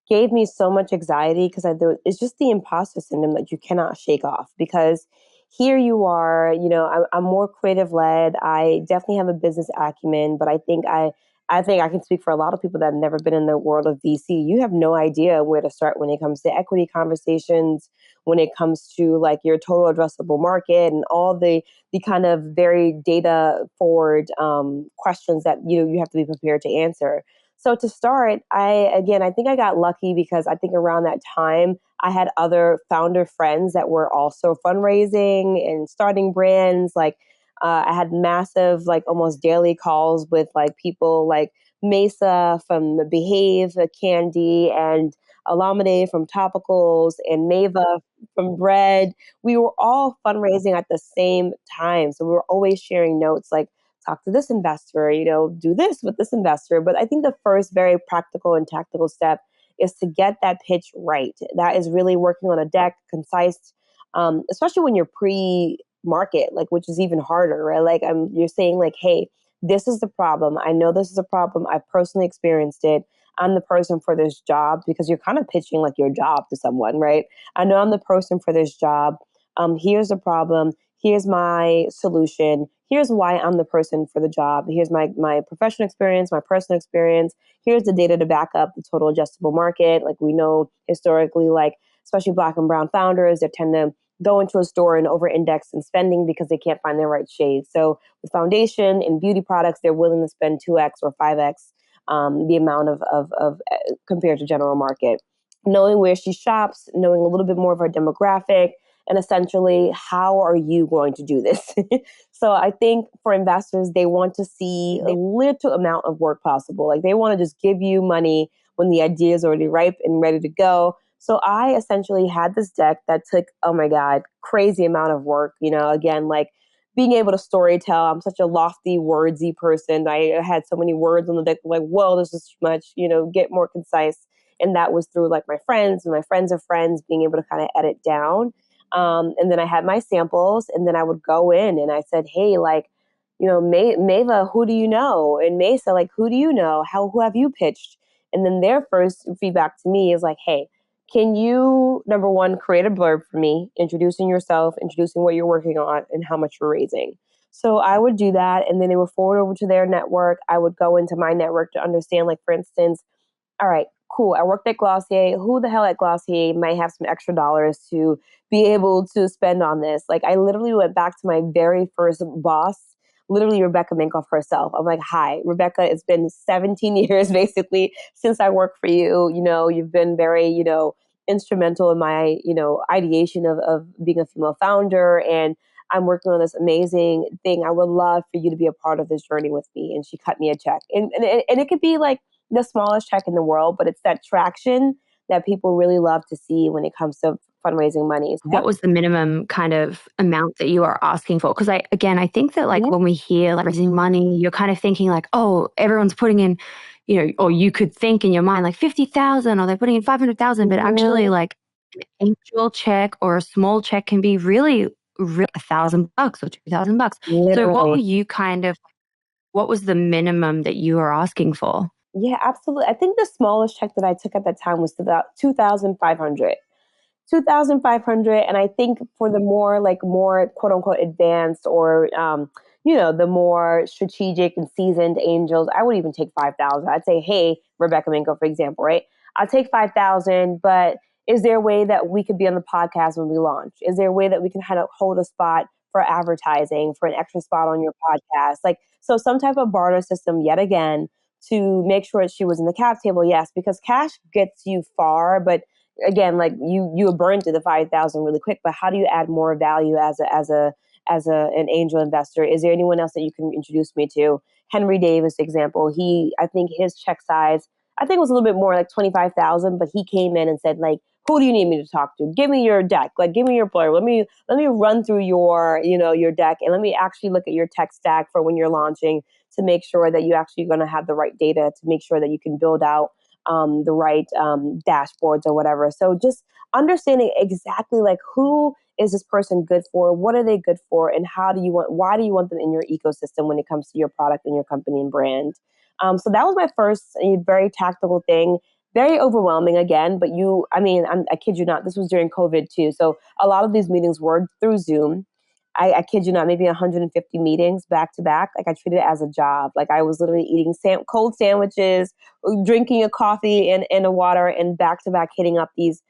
gave me so much anxiety because it's just the imposter syndrome that you cannot shake off. Because here you are, I'm more creative led. I definitely have a business acumen, but I think I can speak for a lot of people that have never been in the world of VC. You have no idea where to start when it comes to equity conversations, when it comes to like your total addressable market and all the kind of very data forward questions that you have to be prepared to answer. So to start, I think I got lucky because I think around that time I had other founder friends that were also fundraising and starting brands. Like I had massive, like almost daily calls with like people like Mesa from the Behave, Candy, and Alameda from Topicals, and Neva from Bread. We were all fundraising at the same time, so we were always sharing notes like talk to this investor, do this with this investor. But I think the first very practical and tactical step is to get that pitch right. That is really working on a deck, concise, especially when you're pre-market, like which is even harder, right? Like you're saying like, hey, this is the problem. I know this is a problem. I've personally experienced it. I'm the person for this job because you're kind of pitching like your job to someone, right? I know I'm the person for this job. Here's the problem. Here's my solution. Here's why I'm the person for the job. Here's my professional experience, my personal experience. Here's the data to back up the total adjustable market. Like we know historically, like especially Black and brown founders, they tend to go into a store and over index in spending because they can't find their right shade. So with foundation and beauty products, they're willing to spend 2x or 5x the amount of compared to general market. Knowing where she shops, knowing a little bit more of her demographic, and essentially, how are you going to do this? So I think for investors, they want to see a little amount of work possible. Like they want to just give you money when the idea is already ripe and ready to go. So I essentially had this deck that took, oh my God, crazy amount of work. Again, like being able to story tell. I'm such a lofty, wordsy person. I had so many words on the deck, like, whoa, this is too much, get more concise. And that was through like my friends and my friends of friends being able to kind of edit down. And then I had my samples, and then I would go in and I said, hey, like, Mava, who do you know? And Mesa, like, who do you know? Who have you pitched? And then their first feedback to me is like, hey, can you, number one, create a blurb for me, introducing yourself, introducing what you're working on and how much you're raising? So I would do that. And then they would forward over to their network. I would go into my network to understand, like, for instance, all right, cool. I worked at Glossier. Who the hell at Glossier might have some extra dollars to be able to spend on this? Like, I literally went back to my very first boss, literally Rebecca Minkoff herself. I'm like, hi, Rebecca, it's been 17 years basically since I worked for you. You've been very, instrumental in my, ideation of being a female founder. And I'm working on this amazing thing. I would love for you to be a part of this journey with me. And she cut me a check. And it could be like, the smallest check in the world, but it's that traction that people really love to see when it comes to fundraising money. So, What was the minimum kind of amount that you are asking for? Because I think that like yeah. when we hear like raising money, you're kind of thinking like, oh, everyone's putting in, or you could think in your mind like 50,000 or they're putting in 500,000, but actually Mhm. like an angel check or a small check can be really, really $1,000 or $2,000. So Literally. what was the minimum that you were asking for? Yeah, absolutely. I think the smallest check that I took at that time was about 2,500. 2,500. And I think for the more quote unquote advanced or, the more strategic and seasoned angels, I would even take 5,000. I'd say, hey, Rebecca Minko, for example, right? I'll take 5,000, but is there a way that we could be on the podcast when we launch? Is there a way that we can kind of hold a spot for advertising, for an extra spot on your podcast? Like, so some type of barter system yet again to make sure she was in the cap table. Yes, because cash gets you far, but again, like you were burned to the 5,000 really quick, but how do you add more value as an angel investor? Is there anyone else that you can introduce me to? Henry Davis example, I think his check size, I think it was a little bit more like 25,000, but he came in and said like, who do you need me to talk to? Give me your deck. Like, give me your player. Let me run through your deck, and let me actually look at your tech stack for when you're launching to make sure that you actually going to have the right data to make sure that you can build out the right dashboards or whatever. So just understanding exactly like who is this person good for, what are they good for, and why do you want them in your ecosystem when it comes to your product and your company and brand. So that was my first very tactical thing. Very overwhelming again, but I kid you not, this was during COVID too. So a lot of these meetings were through Zoom. I kid you not, maybe 150 meetings back to back. Like I treated it as a job. Like I was literally eating cold sandwiches, drinking a coffee and a water, and back to back hitting up these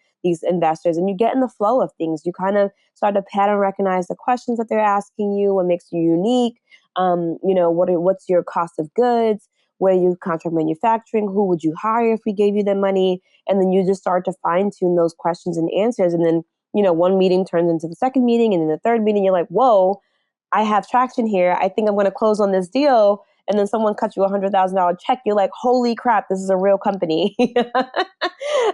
investors. And you get in the flow of things. You kind of start to pattern recognize the questions that they're asking you, what makes you unique. What's your cost of goods? Where you contract manufacturing? Who would you hire if we gave you the money? And then you just start to fine tune those questions and answers. And then one meeting turns into the second meeting and then the third meeting, you're like, whoa, I have traction here. I think I'm going to close on this deal. And then someone cuts you $100,000 check. You're like, holy crap, this is a real company.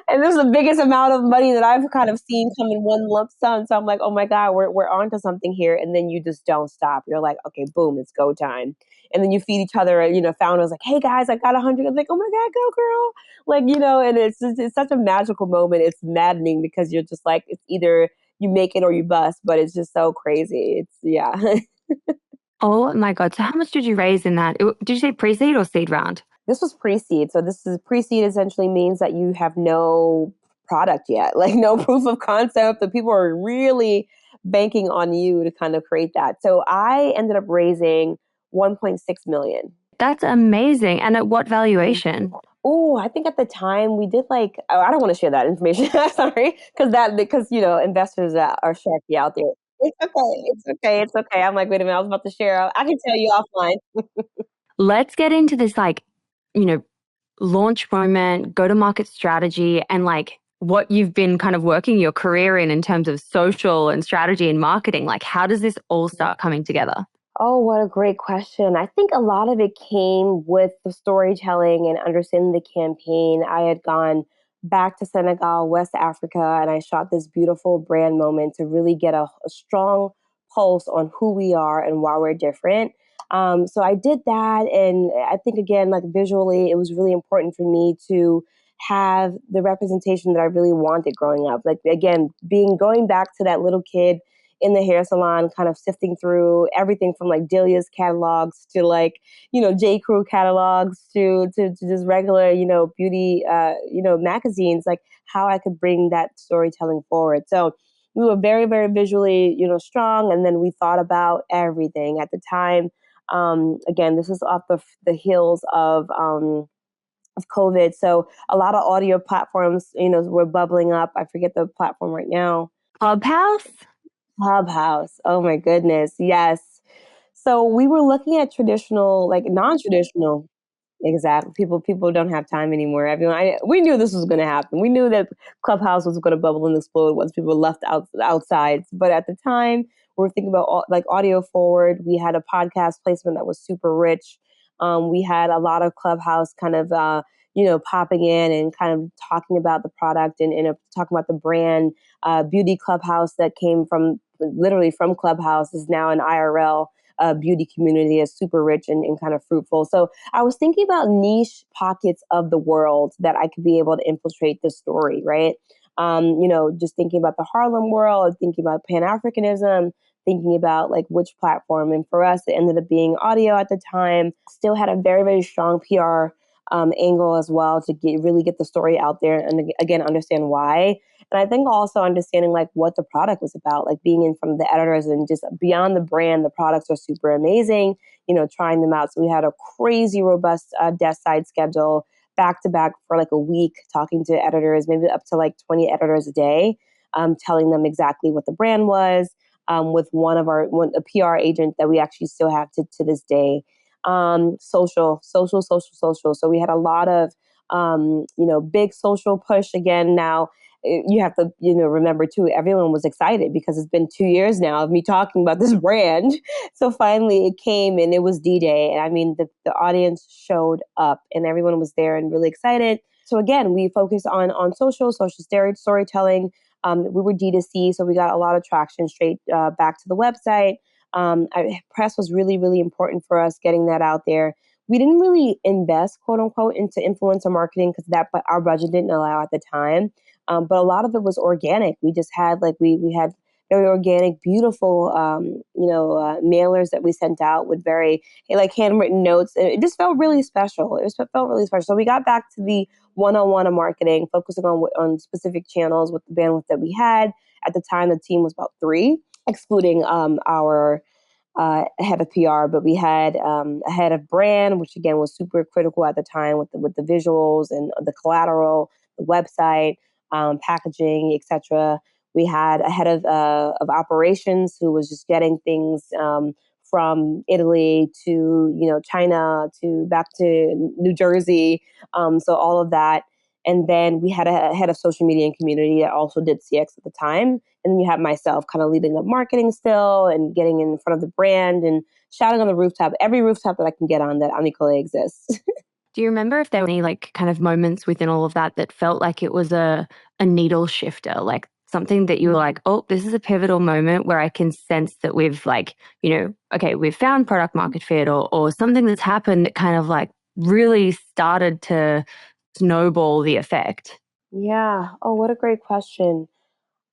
And this is the biggest amount of money that I've kind of seen come in one lump sum. So I'm like, oh my God, we're onto something here. And then you just don't stop. You're like, okay, boom, it's go time. And then you feed each other, founders like, hey guys, I got 100. I'm like, oh my God, go girl. And it's such a magical moment. It's maddening because you're just like, it's either you make it or you bust, but it's just so crazy. It's, yeah. Oh my God. So how much did you raise in that? Did you say pre-seed or seed round? This was pre-seed. So this is pre-seed essentially means that you have no product yet, like no proof of concept. The people are really banking on you to kind of create that. So I ended up raising 1.6 million. That's amazing. And at what valuation? Oh, I think at the time we did I don't want to share that information. Sorry, because investors are sharky out there. It's okay. It's okay. It's okay. I'm like, wait a minute. I was about to share. I can tell you offline. Let's get into this you know, launch moment, go to market strategy, and like what you've been kind of working your career in terms of social and strategy and marketing. Like, how does this all start coming together? Oh, what a great question. I think a lot of it came with the storytelling and understanding the campaign. I had gone back to Senegal, West Africa, and I shot this beautiful brand moment to really get a strong pulse on who we are and why we're different. So I did that. And I think, again, like visually, it was really important for me to have the representation that I really wanted growing up. Like, again, going back to that little kid in the hair salon, kind of sifting through everything from like Delia's catalogs to J. Crew catalogs to just regular, beauty, magazines, like how I could bring that storytelling forward. So we were very, very visually, strong. And then we thought about everything at the time. Again, this is off the heels of COVID. So a lot of audio platforms, were bubbling up. I forget the platform right now. Clubhouse? Clubhouse. Oh my goodness. Yes. So we were looking at traditional, like non-traditional. Exactly. People don't have time anymore. We knew this was going to happen. We knew that Clubhouse was going to bubble and explode once people left outside. But at the time, we were thinking about like audio forward. We had a podcast placement that was super rich. We had a lot of Clubhouse kind of popping in and kind of talking about the product and talking about the brand. Beauty Clubhouse that came from literally from Clubhouse is now an IRL beauty community is super rich and kind of fruitful. So I was thinking about niche pockets of the world that I could be able to infiltrate this story, right? Just thinking about the Harlem world, thinking about Pan-Africanism, thinking about like which platform. And for us, it ended up being audio at the time. Still had a very, very strong PR angle as well to really get the story out there and again, understand why. And I think also understanding like what the product was about, like being in front of the editors and just beyond the brand, the products are super amazing, trying them out. So we had a crazy robust desk side schedule back to back for like a week, talking to editors, maybe up to like 20 editors a day, telling them exactly what the brand was, with a PR agent that we actually still have to this day. Social. So we had a lot of, big social push again. Now you have to, remember too, everyone was excited because it's been 2 years now of me talking about this brand. So finally it came and it was D-Day. And I mean, the audience showed up and everyone was there and really excited. So again, we focused on social storytelling. We were D2C, so we got a lot of traction straight back to the website. Press was really, really important for us getting that out there. We didn't really invest, quote unquote, into influencer marketing because our budget didn't allow at the time. But a lot of it was organic. We just had we had very organic, beautiful, mailers that we sent out with very handwritten notes. It just felt really special. Felt really special. So we got back to the one-on-one of marketing, focusing on specific channels with the bandwidth that we had. At the time, the team was about 3, excluding our head of PR, but we had a head of brand, which again was super critical at the time with the visuals and the collateral, the website, packaging, etc. We had a head of operations who was just getting things from Italy to China to back to New Jersey, so all of that. And then we had a head of social media and community that also did CX at the time. And then you have myself kind of leading up marketing still and getting in front of the brand and shouting on the rooftop, every rooftop that I can get on that Ami Colé exists. Do you remember if there were any like kind of moments within all of that that felt like it was a needle shifter, like something that you were like, oh, this is a pivotal moment where I can sense that we've okay, we've found product market fit, or something that's happened that kind of like really started to snowball the effect? Yeah. Oh, what a great question.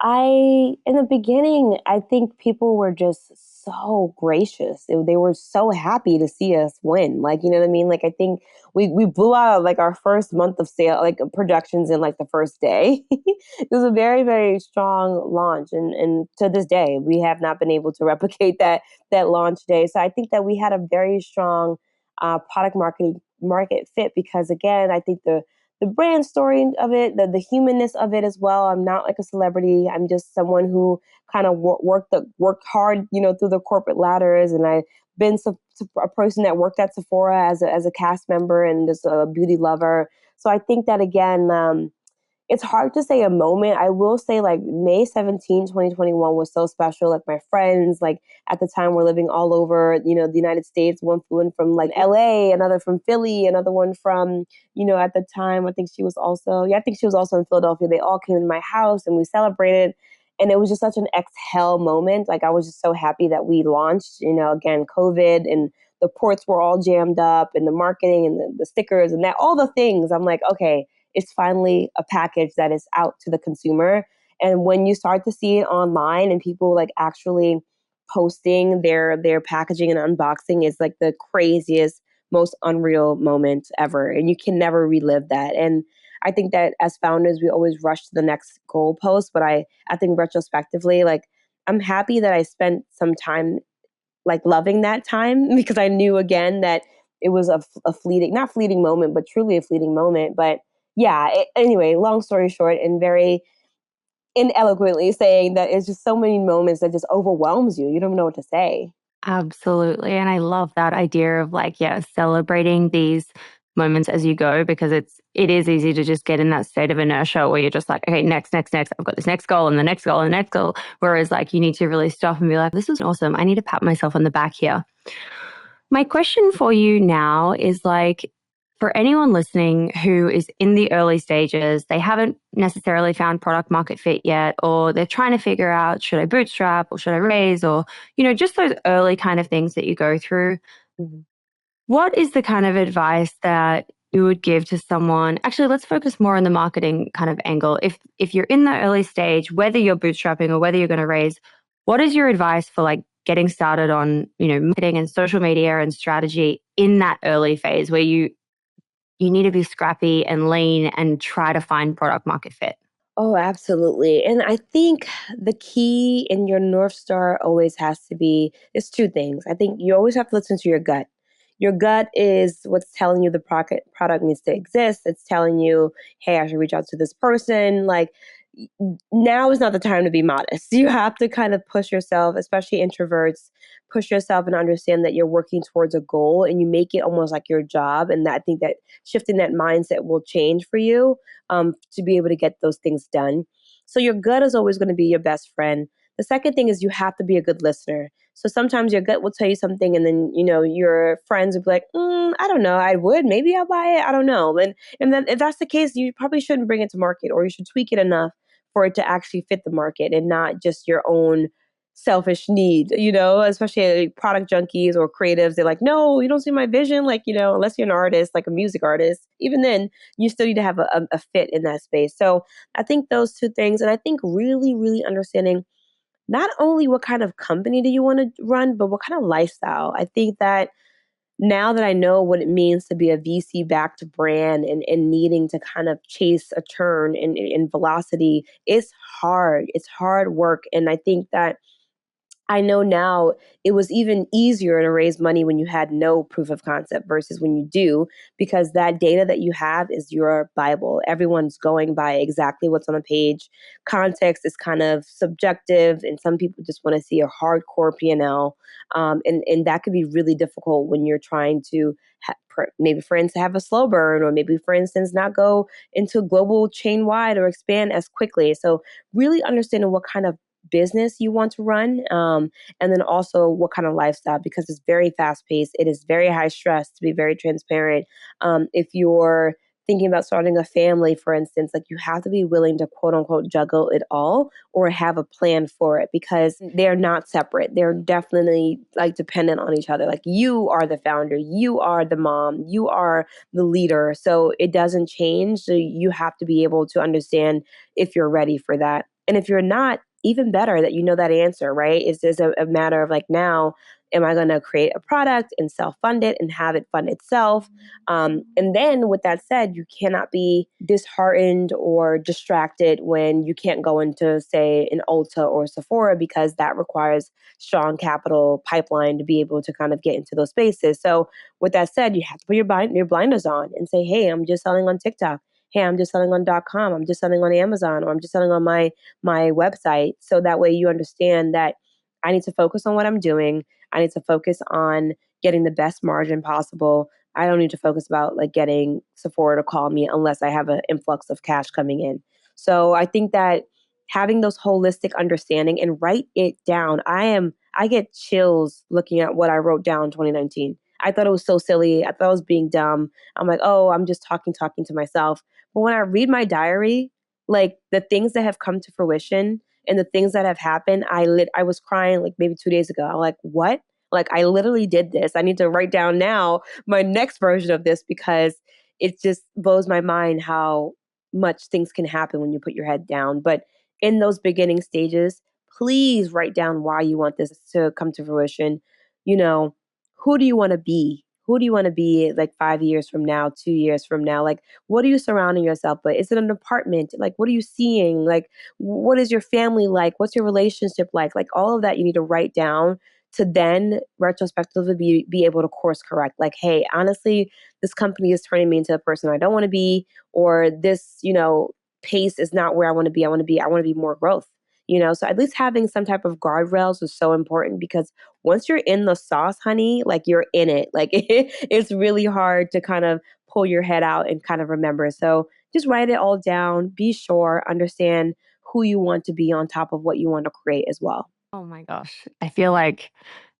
In the beginning, I think people were just so gracious. They were so happy to see us win. Like, you know what I mean? Like, I think we blew out like our first month of sale, like productions in like the first day. It was a very, very strong launch. And to this day, we have not been able to replicate that launch day. So I think that we had a very strong product market fit because again, I think the brand story of it, the humanness of it as well. I'm not like a celebrity. I'm just someone who kind of worked hard, through the corporate ladders. And I've been a person that worked at Sephora as a cast member and just a beauty lover. So I think that again, it's hard to say a moment. I will say like May 17, 2021 was so special. Like my friends, like at the time were living all over, the United States. One flew in from like LA, another from Philly, another one from, at the time, I think she was also in Philadelphia. They all came in my house and we celebrated. And it was just such an exhale moment. Like I was just so happy that we launched, again, COVID and the ports were all jammed up and the marketing and the stickers and that, all the things. I'm like, okay, it's finally a package that is out to the consumer. And when you start to see it online and people like actually posting their packaging and unboxing is like the craziest, most unreal moment ever. And you can never relive that. And I think that as founders, we always rush to the next goalpost. But I think retrospectively, like I'm happy that I spent some time like loving that time because I knew again that it was a fleeting, not fleeting moment, but truly a fleeting moment. But yeah, anyway, long story short, and very ineloquently saying that it's just so many moments that just overwhelms you. You don't know what to say. Absolutely. And I love that idea of like, yeah, celebrating these moments as you go, because it is easy to just get in that state of inertia where you're just like, okay, next. I've got this next goal and the next goal and the next goal. Whereas like you need to really stop and be like, this is awesome. I need to pat myself on the back here. My question for you now is like, For anyone listening who is in the early stages, they haven't necessarily found product market fit yet, or they're trying to figure out, should I bootstrap or should I raise, or, just those early kind of things that you go through. Mhm. What is the kind of advice that you would give to someone? Actually, let's focus more on the marketing kind of angle. If you're in the early stage, whether you're bootstrapping or whether you're going to raise, what is your advice for like getting started on, marketing and social media and strategy in that early phase where you need to be scrappy and lean and try to find product market fit? Oh, absolutely. And I think the key in your North Star always has to be it's two things. I think you always have to listen to your gut. Your gut is what's telling you the product needs to exist. It's telling you, hey, I should reach out to this person. Like now is not the time to be modest. You have to kind of push yourself, especially introverts, push yourself and understand that you're working towards a goal and you make it almost like your job. And that, I think that shifting that mindset will change for you to be able to get those things done. So your gut is always going to be your best friend. The second thing is you have to be a good listener. So sometimes your gut will tell you something, and then your friends will be like, "I don't know, I would, maybe I'll buy it, I don't know." And then if that's the case, you probably shouldn't bring it to market, or you should tweak it enough for it to actually fit the market and not just your own selfish need, especially product junkies or creatives. They're like, no, you don't see my vision. Like, unless you're an artist, like a music artist, even then, you still need to have a fit in that space. So I think those two things. And I think really, really understanding not only what kind of company do you want to run, but what kind of lifestyle. I think that now that I know what it means to be a VC backed brand and needing to kind of chase a turn in velocity, it's hard. It's hard work. And I think that I know now it was even easier to raise money when you had no proof of concept versus when you do, because that data that you have is your Bible. Everyone's going by exactly what's on the page. Context is kind of subjective, and some people just want to see a hardcore P&L. And that could be really difficult when you're trying to maybe, for instance, have a slow burn, or maybe, for instance, not go into global chain wide or expand as quickly. So, really understanding what kind of business you want to run, and then also what kind of lifestyle, because it's very fast paced, it is very high stress, to be very transparent. If you're thinking about starting a family, for instance, like you have to be willing to quote unquote juggle it all or have a plan for it, because they're not separate. They're definitely like dependent on each other. Like you are the founder, you are the mom, you are the leader, so it doesn't change. So you have to be able to understand if you're ready for that. And if you're not, even better that you know that answer, right? It's just a matter of like, now, am I going to create a product and self fund it and have it fund itself? And then, with that said, you cannot be disheartened or distracted when you can't go into, say, an Ulta or Sephora, because that requires strong capital pipeline to be able to kind of get into those spaces. So, with that said, you have to put your blinders on and say, hey, I'm just selling on TikTok. Hey, I'm just selling on .com. I'm just selling on Amazon, or I'm just selling on my website. So that way you understand that I need to focus on what I'm doing. I need to focus on getting the best margin possible. I don't need to focus about like getting Sephora to call me unless I have an influx of cash coming in. So I think that having those holistic understanding and write it down. I get chills looking at what I wrote down in 2019. I thought it was so silly. I thought I was being dumb. I'm like, oh, I'm just talking to myself. But when I read my diary, like the things that have come to fruition and the things that have happened, I was crying like maybe 2 days ago. I'm like, what? Like I literally did this. I need to write down now my next version of this, because it just blows my mind how much things can happen when you put your head down. But in those beginning stages, please write down why you want this to come to fruition. You know, who do you want to be? Who do you want to be like 5 years from now, 2 years from now? Like, what are you surrounding yourself with? Is it an apartment? Like, what are you seeing? Like, what is your family like? What's your relationship like? Like, all of that you need to write down to then retrospectively be able to course correct. Like, hey, honestly, this company is turning me into a person I don't want to be, or this, pace is not where I want to be. I want to be more growth. So at least having some type of guardrails is so important, because once you're in the sauce, honey, like you're in it. Like it's really hard to kind of pull your head out and kind of remember. So just write it all down, be sure, understand who you want to be on top of what you want to create as well. Oh my gosh. I feel like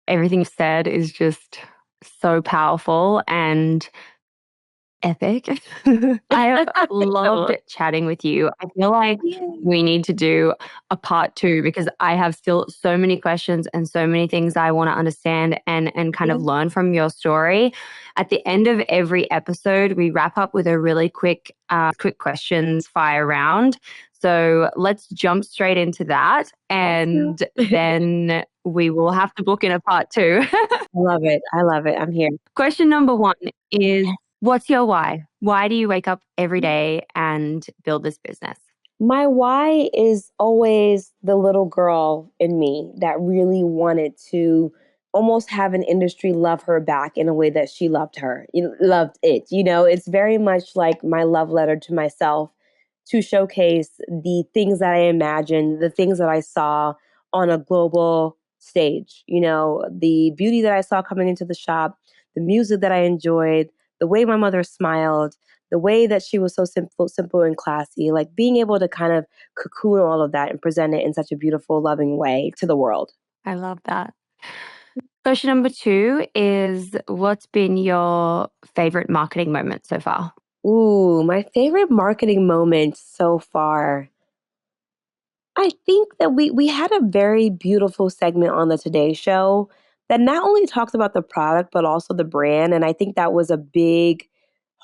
everything you've said is just so powerful. And epic. I have loved chatting with you. I feel like Yeah. we need to do a part two because I have still so many questions and so many things I want to understand and kind of Yeah. learn from your story. At the end of every episode, we wrap up with a really quick questions fire round. So let's jump straight into that, Awesome. and then we will have to book in a part two. I love it. I love it. I'm here. Question number one is, what's your why? Why do you wake up every day and build this business? My why is always the little girl in me that really wanted to almost have an industry love her back in a way that she loved her, loved it. It's very much like my love letter to myself to showcase the things that I imagined, the things that I saw on a global stage. The beauty that I saw coming into the shop, the music that I enjoyed, the way my mother smiled, the way that she was so simple and classy, like being able to kind of cocoon all of that and present it in such a beautiful, loving way to the world. I love that. Question number two is, what's been your favorite marketing moment so far? Ooh, my favorite marketing moment so far. I think that we had a very beautiful segment on the Today Show that not only talked about the product but also the brand, and I think that was a big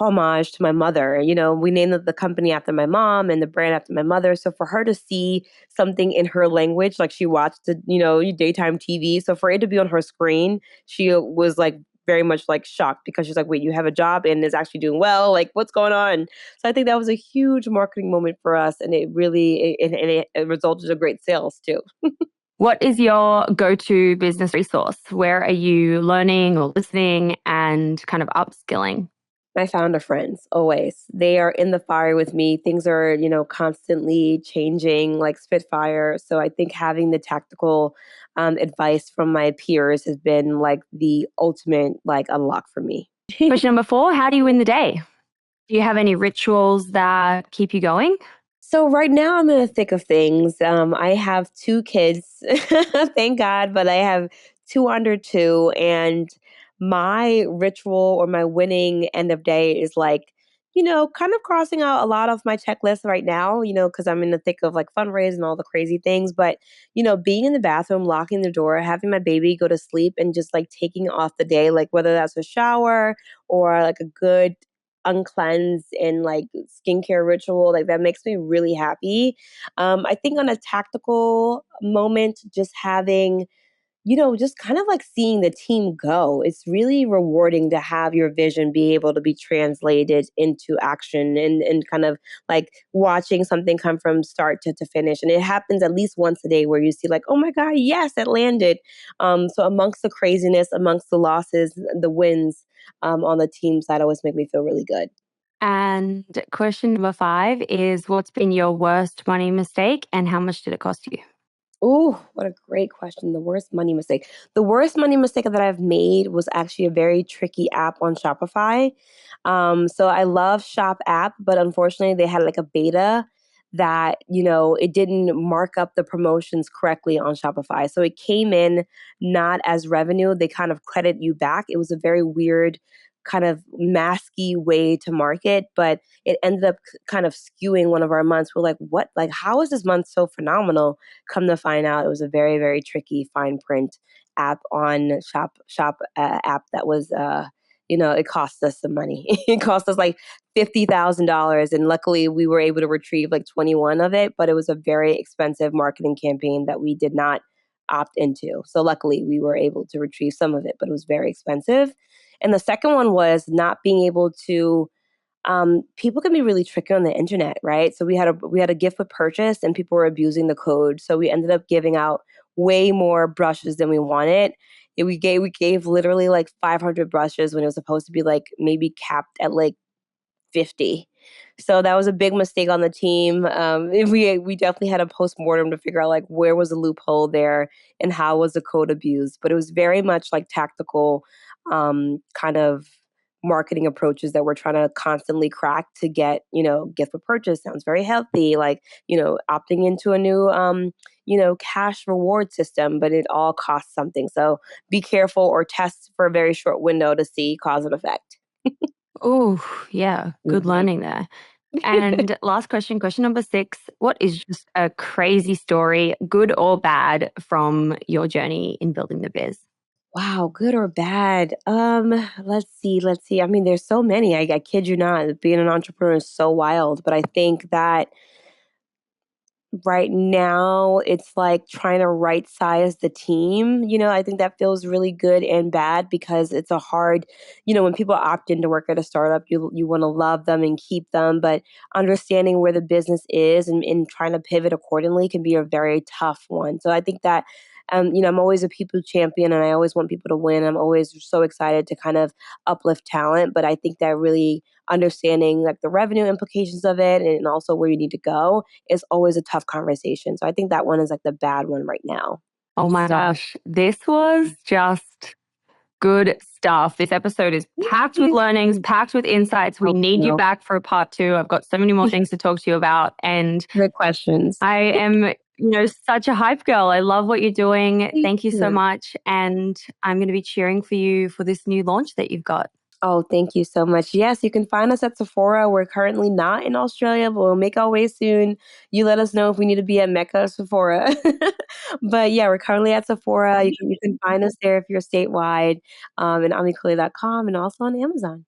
homage to my mother. We named the company after my mom and the brand after my mother. So for her to see something in her language, like she watched the daytime TV, so for it to be on her screen, she was like very much like shocked because she's like, "Wait, you have a job and is actually doing well? Like, what's going on?" So I think that was a huge marketing moment for us, and it resulted in great sales too. What is your go-to business resource? Where are you learning or listening and kind of upskilling? My founder friends, always. They are in the fire with me. Things are, constantly changing like Spitfire. So I think having the tactical advice from my peers has been like the ultimate like unlock for me. Question number four, how do you win the day? Do you have any rituals that keep you going? So right now I'm in the thick of things. I have two kids, thank God, but I have two under two, and my ritual or my winning end of day is like, kind of crossing out a lot of my checklist right now, because I'm in the thick of like fundraising and all the crazy things. But being in the bathroom, locking the door, having my baby go to sleep, and just like taking off the day, like whether that's a shower or like a good uncleanse and like skincare ritual, like that makes me really happy. I think on a tactical moment, just having, just kind of like seeing the team go, it's really rewarding to have your vision be able to be translated into action, and kind of like watching something come from start to finish. And it happens at least once a day where you see like, oh my God, yes, it landed. So amongst the craziness, amongst the losses, the wins, on the team side always make me feel really good. And question number five is, what's been your worst money mistake and how much did it cost you? Ooh, what a great question. The worst money mistake. The worst money mistake that I've made was actually a very tricky app on Shopify. So I love Shop app, but unfortunately they had like a beta that, it didn't mark up the promotions correctly on Shopify. So it came in not as revenue. They kind of credit you back. It was a very weird kind of masky way to market, but it ended up kind of skewing one of our months. We're like, what? Like, how is this month so phenomenal? Come to find out, it was a very, very tricky fine print app on shop app that was, it cost us some money. It cost us like $50,000, and luckily we were able to retrieve like 21 of it. But it was a very expensive marketing campaign that we did not opt into. So luckily we were able to retrieve some of it, but it was very expensive. And the second one was not being able to, people can be really tricky on the internet, right? So we had a gift with purchase, and people were abusing the code. So we ended up giving out way more brushes than we wanted. We gave literally like 500 brushes when it was supposed to be like maybe capped at like 50. So that was a big mistake on the team. We definitely had a postmortem to figure out like where was the loophole there and how was the code abused. But it was very much like tactical, kind of marketing approaches that we're trying to constantly crack to get, gift for purchase sounds very healthy, like, opting into a new, cash reward system, but it all costs something. So be careful or test for a very short window to see cause and effect. Oh, yeah, good Mhm. learning there. And last question, question number 6. What is just a crazy story, good or bad, from your journey in building the biz? Wow, good or bad? Let's see. I mean, there's so many. I kid you not. Being an entrepreneur is so wild, but I think that right now it's like trying to right size the team. I think that feels really good and bad because it's a hard, when people opt in to work at a startup, you want to love them and keep them, but understanding where the business is and trying to pivot accordingly can be a very tough one. So I think that I'm always a people champion and I always want people to win. I'm always so excited to kind of uplift talent, but I think that really understanding like the revenue implications of it and also where you need to go is always a tough conversation. So I think that one is like the bad one right now. Oh my gosh, this was just good stuff. This episode is packed with learnings, packed with insights. We Hope need you so. back for a part 2. I've got so many more things to talk to you about. And Great questions. I am, such a hype girl. I love what you're doing. Thank Thank you so you. much. And I'm going to be cheering for you for this new launch that you've got. Oh, thank you so much. Yes, you can find us at Sephora. We're currently not in Australia, but we'll make our way soon. You let us know if we need to be at Mecca or Sephora. But yeah, we're currently at Sephora. You can find us there if you're statewide, and AmiColé.com and also on Amazon.